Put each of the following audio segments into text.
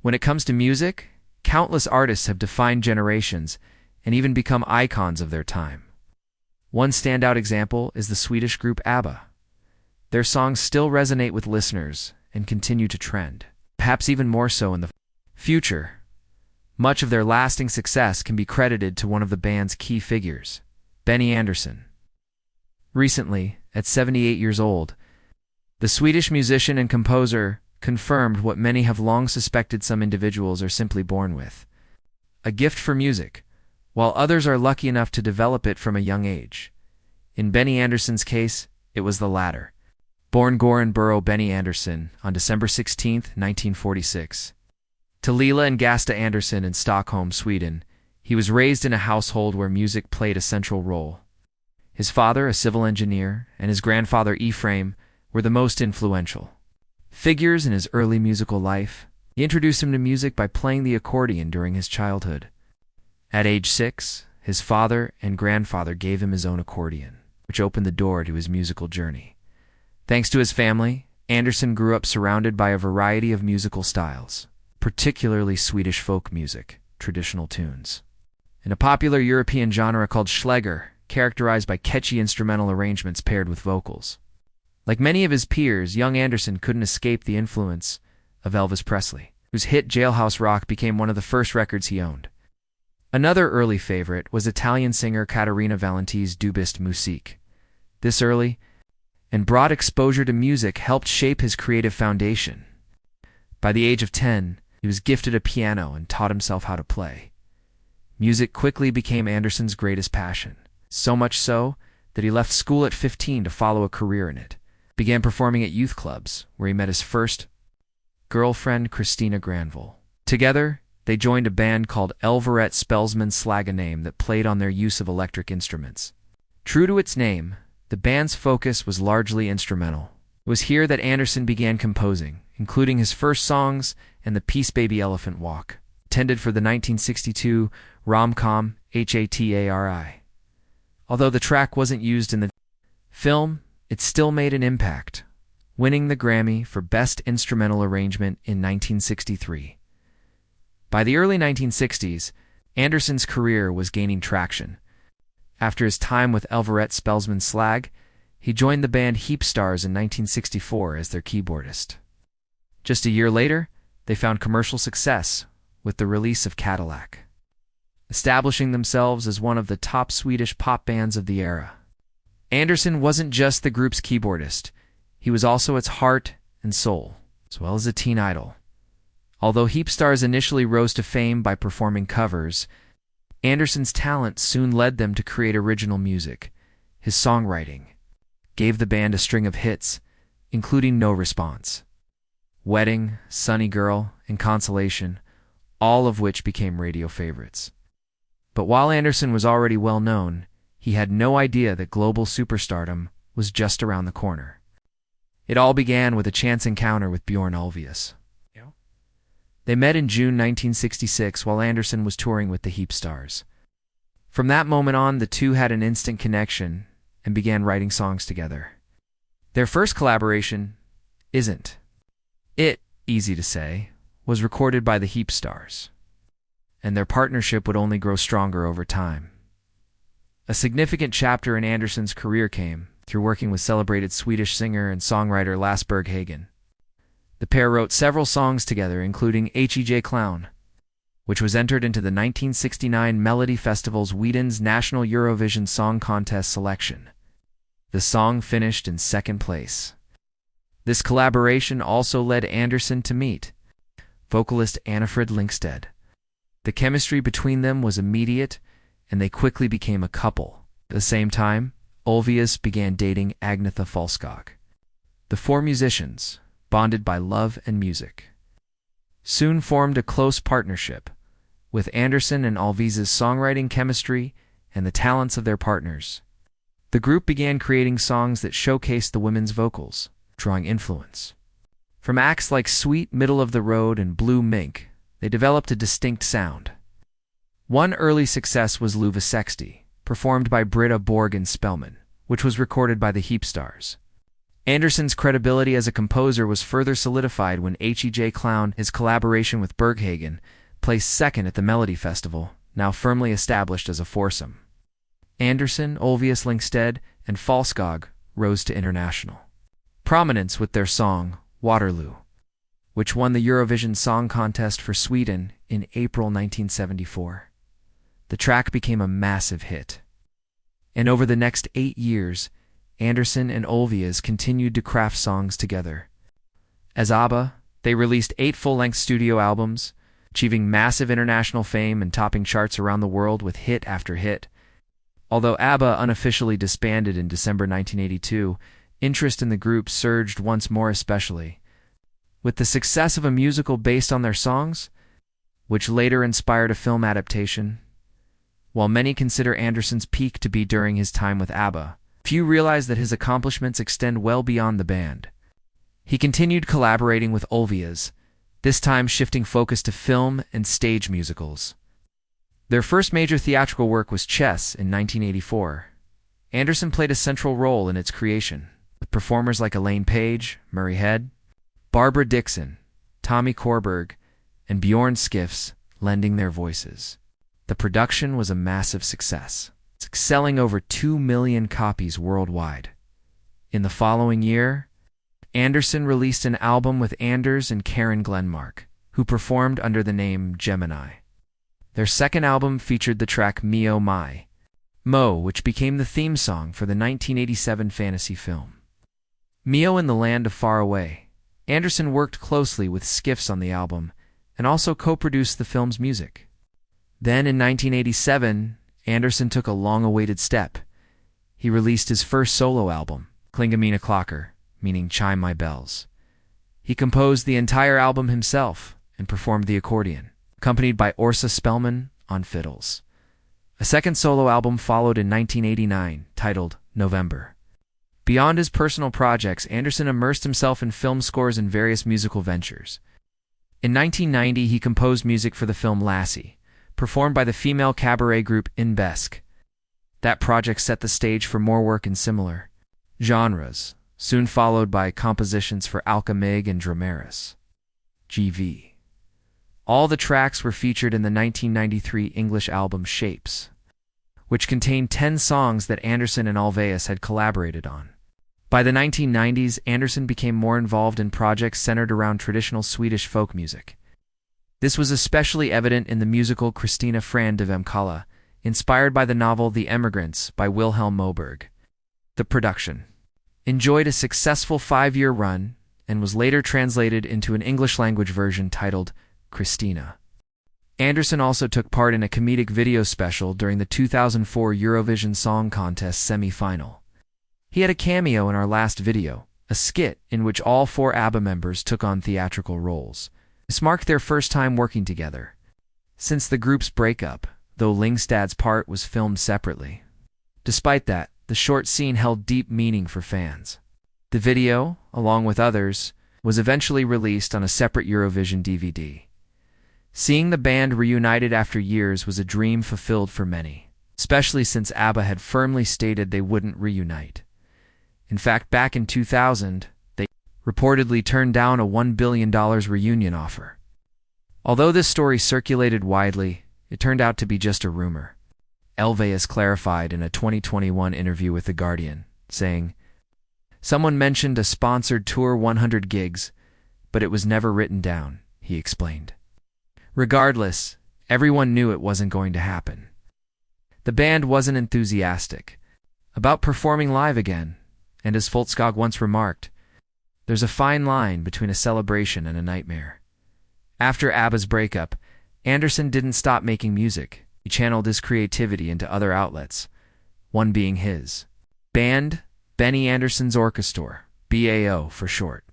When it comes to music, countless artists have defined generations and even become icons of their time. One standout example is the Swedish group ABBA. Their songs still resonate with listeners and continue to trend, perhaps even more so in the future. Much of their lasting success can be credited to one of the band's key figures, Benny Andersson. Recently, at 78 years old, the Swedish musician and composer confirmed what many have long suspected some individuals are simply born with: a gift for music, while others are lucky enough to develop it from a young age. In Benny Andersson's case, it was the latter. Born Göran Burrow Benny Andersson on December 16, 1946. To Lila and Gasta Andersson in Stockholm, Sweden, he was raised in a household where music played a central role. His father, a civil engineer, and his grandfather, Ephraim, were the most influential figures in his early musical life. He introduced him to music by playing the accordion during his childhood. At age 6, his father and grandfather gave him his own accordion, which opened the door to his musical journey. Thanks to his family, Andersson grew up surrounded by a variety of musical styles, particularly Swedish folk music, traditional tunes, and a popular European genre called Schlager, characterized by catchy instrumental arrangements paired with vocals. Like many of his peers, young Andersson couldn't escape the influence of Elvis Presley, whose hit Jailhouse Rock became one of the first records he owned. Another early favorite was Italian singer Caterina Valenti's Du bist Musik. This early and broad exposure to music helped shape his creative foundation. By the age of 10, he was gifted a piano and taught himself how to play. Music quickly became Andersson's greatest passion, so much so that he left school at 15 to follow a career in it. Began performing at youth clubs, where he met his first girlfriend, Christina Granville. Together, they joined a band called Elvaret Spelsman Slaganame that played on their use of electric instruments. True to its name, the band's focus was largely instrumental. It was here that Andersson began composing, including his first songs and the piece Baby Elephant Walk, intended for the 1962 rom-com Hatari. Although the track wasn't used in the film, it still made an impact, winning the Grammy for Best Instrumental Arrangement in 1963. By the early 1960s, Andersson's career was gaining traction. After his time with Elvaret Spelsman Slag, he joined the band Heapstars in 1964 as their keyboardist. Just a year later, they found commercial success with the release of Cadillac, establishing themselves as one of the top Swedish pop bands of the era. Andersson wasn't just the group's keyboardist, he was also its heart and soul, as well as a teen idol. Although Heapstars initially rose to fame by performing covers, Andersson's talent soon led them to create original music. His songwriting gave the band a string of hits, including No Response, Wedding, Sunny Girl, and Consolation, all of which became radio favorites. But while Andersson was already well known, he had no idea that global superstardom was just around the corner. It all began with a chance encounter with Bjorn Ulvaeus. They met in June 1966 while Andersson was touring with the Heapstars. From that moment on, the two had an instant connection and began writing songs together. Their first collaboration, Isn't It Easy to Say, was recorded by the Heapstars, and their partnership would only grow stronger over time. A significant chapter in Andersson's career came through working with celebrated Swedish singer and songwriter Lasse Berghagen. The pair wrote several songs together, including Hej Clown, which was entered into the 1969 Melody Festival's Sweden's National Eurovision Song Contest selection. The song finished in second place. This collaboration also led Andersson to meet vocalist Annifrid Lyngstedt. The chemistry between them was immediate, and they quickly became a couple. At the same time, Ulvaeus began dating Agnetha Falskog. The four musicians, bonded by love and music, soon formed a close partnership, with Andersson and Ulvaeus's songwriting chemistry and the talents of their partners. The group began creating songs that showcased the women's vocals, drawing influence from acts like Sweet Middle of the Road and Blue Mink. They developed a distinct sound. One early success was Luva 60, performed by Britta Borg and Spellman, which was recorded by the Heapstars. Andersson's credibility as a composer was further solidified when H.E.J. Clown, his collaboration with Berghagen, placed second at the Melody Festival, now firmly established as a foursome. Andersson, Ulvaeus Lyngstad, and Falskog rose to international prominence with their song, Waterloo, which won the Eurovision Song Contest for Sweden in April 1974. The track became a massive hit. And over the next 8 years, Andersson and Ulvaeus continued to craft songs together. As ABBA, they released 8 full-length studio albums, achieving massive international fame and topping charts around the world with hit after hit. Although ABBA unofficially disbanded in December 1982, interest in the group surged once more, especially with the success of a musical based on their songs, which later inspired a film adaptation. While many consider Andersson's peak to be during his time with ABBA, few realize that his accomplishments extend well beyond the band. He continued collaborating with Ulvaeus, this time shifting focus to film and stage musicals. Their first major theatrical work was Chess in 1984. Andersson played a central role in its creation, with performers like Elaine Page, Murray Head, Barbara Dixon, Tommy Korberg, and Bjorn Skifs lending their voices. The production was a massive success, selling over 2 million copies worldwide. In the following year, Andersson released an album with Anders and Karen Glenmark, who performed under the name Gemini. Their second album featured the track Me Oh My, Mo, which became the theme song for the 1987 fantasy film Mio in the Land of Far Away. Andersson worked closely with Skifs on the album and also co-produced the film's music. Then in 1987, Andersson took a long-awaited step. He released his first solo album, Klinga Mina Klocker, meaning Chime My Bells. He composed the entire album himself and performed the accordion, accompanied by Orsa Spellman on fiddles. A second solo album followed in 1989, titled November. Beyond his personal projects, Andersson immersed himself in film scores and various musical ventures. In 1990, he composed music for the film Lassie, performed by the female cabaret group In Besk. That project set the stage for more work in similar genres, soon followed by compositions for Alka Mig and Dramaris. GV. All the tracks were featured in the 1993 English album Shapes, which contained 10 songs that Andersson and Ulvaeus had collaborated on. By the 1990s, Andersson became more involved in projects centered around traditional Swedish folk music. This was especially evident in the musical Kristina Fran de Vemkalla, inspired by the novel The Emigrants by Wilhelm Moberg. The production enjoyed a successful 5-year run and was later translated into an English-language version titled Kristina. Andersson also took part in a comedic video special during the 2004 Eurovision Song Contest semi-final. He had a cameo in our last video, a skit in which all 4 ABBA members took on theatrical roles. This marked their first time working together since the group's breakup, though Lyngstad's part was filmed separately. Despite that, the short scene held deep meaning for fans. The video, along with others, was eventually released on a separate Eurovision DVD. Seeing the band reunited after years was a dream fulfilled for many, especially since ABBA had firmly stated they wouldn't reunite. In fact, back in 2000, they reportedly turned down a $1 billion reunion offer. Although this story circulated widely, it turned out to be just a rumor. Ulvaeus clarified in a 2021 interview with The Guardian, saying, "Someone mentioned a sponsored tour 100 gigs, but it was never written down," he explained. Regardless, everyone knew it wasn't going to happen. The band wasn't enthusiastic about performing live again, and as Falskog once remarked, there's a fine line between a celebration and a nightmare. After ABBA's breakup, Andersson didn't stop making music. He channeled his creativity into other outlets, one being his band, Benny Andersson's Orchestra, BAO for short.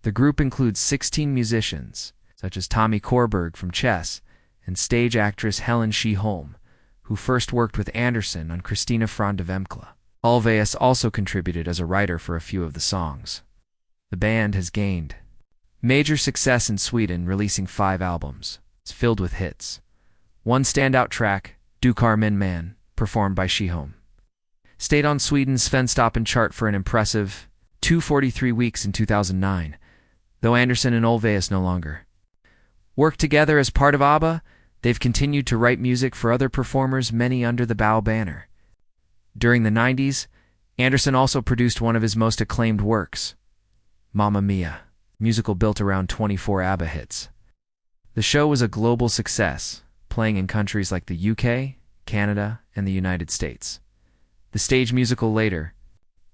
The group includes 16 musicians, such as Tommy Korberg from Chess and stage actress Helen Sjöholm, who first worked with Andersson on Kristina Fran de Vemkalla. Ulvaeus also contributed as a writer for a few of the songs. The band has gained major success in Sweden, releasing 5 albums. It's filled with hits. One standout track, Du Kar Min Man, performed by Sjöholm, stayed on Sweden's Svensktoppen chart for an impressive 243 weeks in 2009, though Andersson and Ulvaeus no longer work together as part of ABBA. They've continued to write music for other performers, many under the ABBA banner. During the 90s, Andersson also produced one of his most acclaimed works, Mamma Mia, a musical built around 24 ABBA hits. The show was a global success, playing in countries like the UK, Canada, and the United States. The stage musical later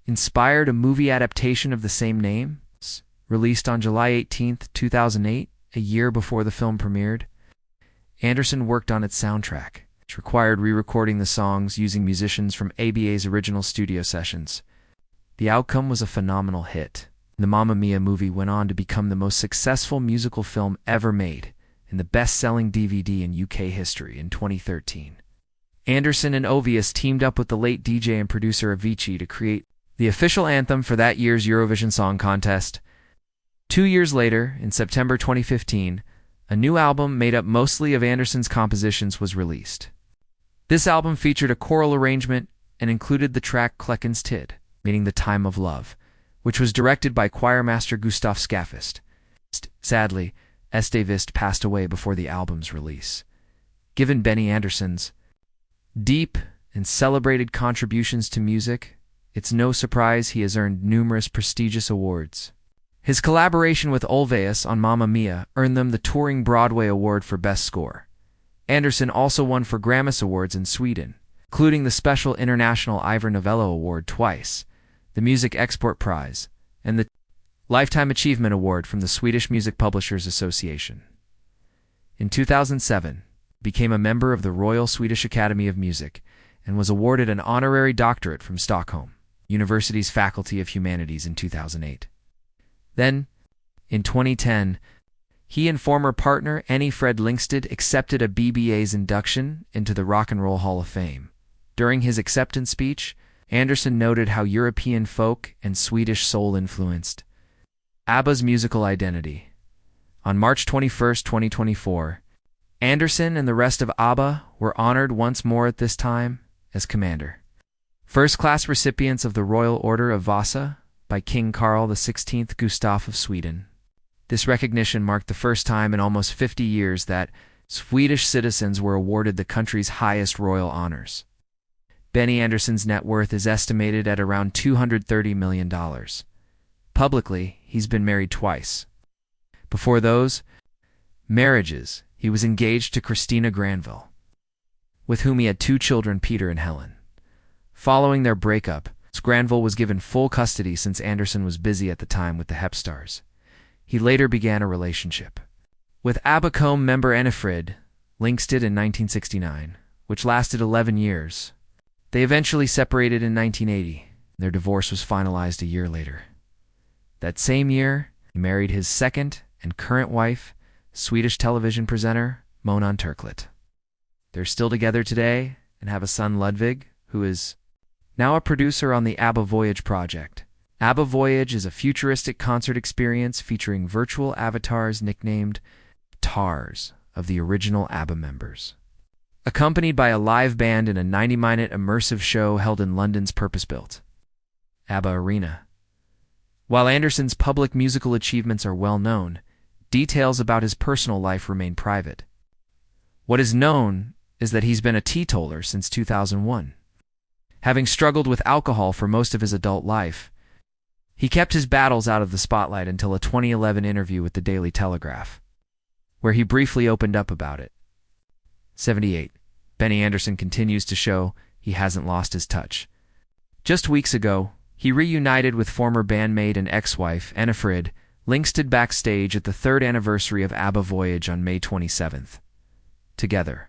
inspired a movie adaptation of the same name, released on July 18, 2008, a year before the film premiered. Andersson worked on its soundtrack, which required re-recording the songs using musicians from ABBA's original studio sessions. The outcome was a phenomenal hit. The Mamma Mia movie went on to become the most successful musical film ever made and the best-selling DVD in UK history in 2013. Andersson and Ulvaeus teamed up with the late DJ and producer Avicii to create the official anthem for that year's Eurovision Song Contest. 2 years later, in September 2015, a new album made up mostly of Andersson's compositions was released. This album featured a choral arrangement and included the track Kleckens Tid, meaning the time of love, which was directed by choirmaster Gustav Skafist. Sadly, Estavist passed away before the album's release. Given Benny Andersson's deep and celebrated contributions to music, it's no surprise he has earned numerous prestigious awards. His collaboration with Ulvaeus on Mamma Mia earned them the Touring Broadway Award for Best Score. Andersson also won 4 Grammis Awards in Sweden, including the Special International Ivor Novello Award twice, the Music Export Prize, and the Lifetime Achievement Award from the Swedish Music Publishers Association. In 2007, he became a member of the Royal Swedish Academy of Music and was awarded an honorary doctorate from Stockholm University's Faculty of Humanities in 2008. Then, in 2010, he and former partner Annie Fred Lyngstad accepted a BBA's induction into the Rock and Roll Hall of Fame. During his acceptance speech, Andersson noted how European folk and Swedish soul influenced ABBA's musical identity. On March 21, 2024, Andersson and the rest of ABBA were honored once more at this time as Commander, first-class recipients of the Royal Order of Vasa by King Carl XVI Gustaf of Sweden. This recognition marked the first time in almost 50 years that Swedish citizens were awarded the country's highest royal honors. Benny Andersson's net worth is estimated at around $230 million. Publicly, he's been married twice. Before those marriages, he was engaged to Christina Granville, with whom he had 2 children, Peter and Helen. Following their breakup, Granville was given full custody since Andersson was busy at the time with the Hepstars. He later began a relationship with ABBA member Annie Fred Lyngstad in 1969, which lasted 11 years. They eventually separated in 1980. Their divorce was finalized a year later. That same year, he married his second and current wife, Swedish television presenter Monan Turklet. They're still together today and have a son, Ludvig, who is now a producer on the ABBA Voyage project. ABBA Voyage is a futuristic concert experience featuring virtual avatars nicknamed TARS of the original ABBA members, accompanied by a live band in a 90-minute immersive show held in London's purpose-built ABBA Arena. While Andersson's public musical achievements are well known, details about his personal life remain private. What is known is that he's been a teetotaler since 2001. Having struggled with alcohol for most of his adult life, he kept his battles out of the spotlight until a 2011 interview with the Daily Telegraph, where he briefly opened up about it. 78. Benny Andersson continues to show he hasn't lost his touch. Just weeks ago, he reunited with former bandmate and ex-wife Annie Fred Lyngstad backstage at the 3rd anniversary of ABBA Voyage on May 27th. Together,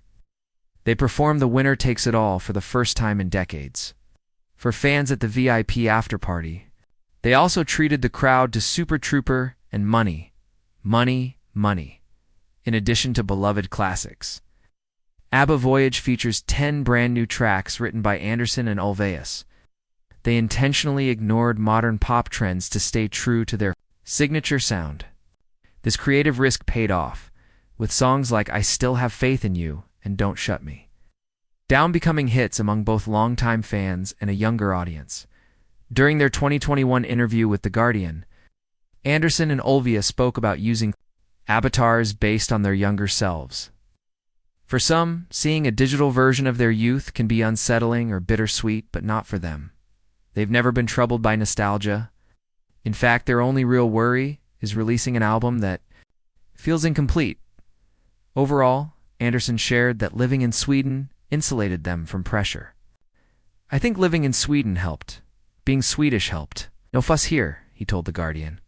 they performed The Winner Takes It All for the first time in decades. For fans at the VIP after-party, they also treated the crowd to Super Trooper and Money, Money, Money, in addition to beloved classics. ABBA Voyage features 10 brand new tracks written by Andersson and Ulvaeus. They intentionally ignored modern pop trends to stay true to their signature sound. This creative risk paid off, with songs like I Still Have Faith in You and Don't Shut Me down becoming hits among both longtime fans and a younger audience. During their 2021 interview with The Guardian, Andersson and Olvia spoke about using avatars based on their younger selves. For some, seeing a digital version of their youth can be unsettling or bittersweet, but not for them. They've never been troubled by nostalgia. In fact, their only real worry is releasing an album that feels incomplete. Overall, Andersson shared that living in Sweden insulated them from pressure. "I think living in Sweden helped. Being Swedish helped. No fuss here," he told The Guardian.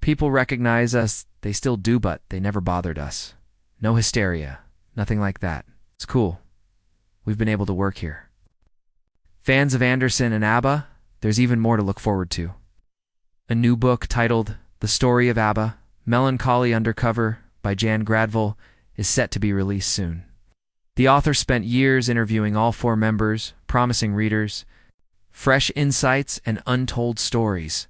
"People recognize us, they still do, but they never bothered us. No hysteria, nothing like that. It's cool. We've been able to work here." Fans of Andersson and ABBA, there's even more to look forward to. A new book titled The Story of ABBA, Melancholy Undercover by Jan Gradvall is set to be released soon. The author spent years interviewing all four members, promising readers fresh insights and untold stories.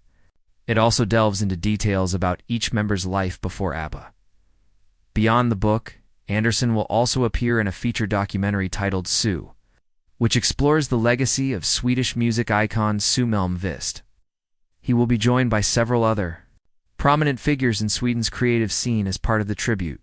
It also delves into details about each member's life before ABBA. Beyond the book, Andersson will also appear in a feature documentary titled Sue, which explores the legacy of Swedish music icon Sue Malmkvist. He will be joined by several other prominent figures in Sweden's creative scene as part of the tribute.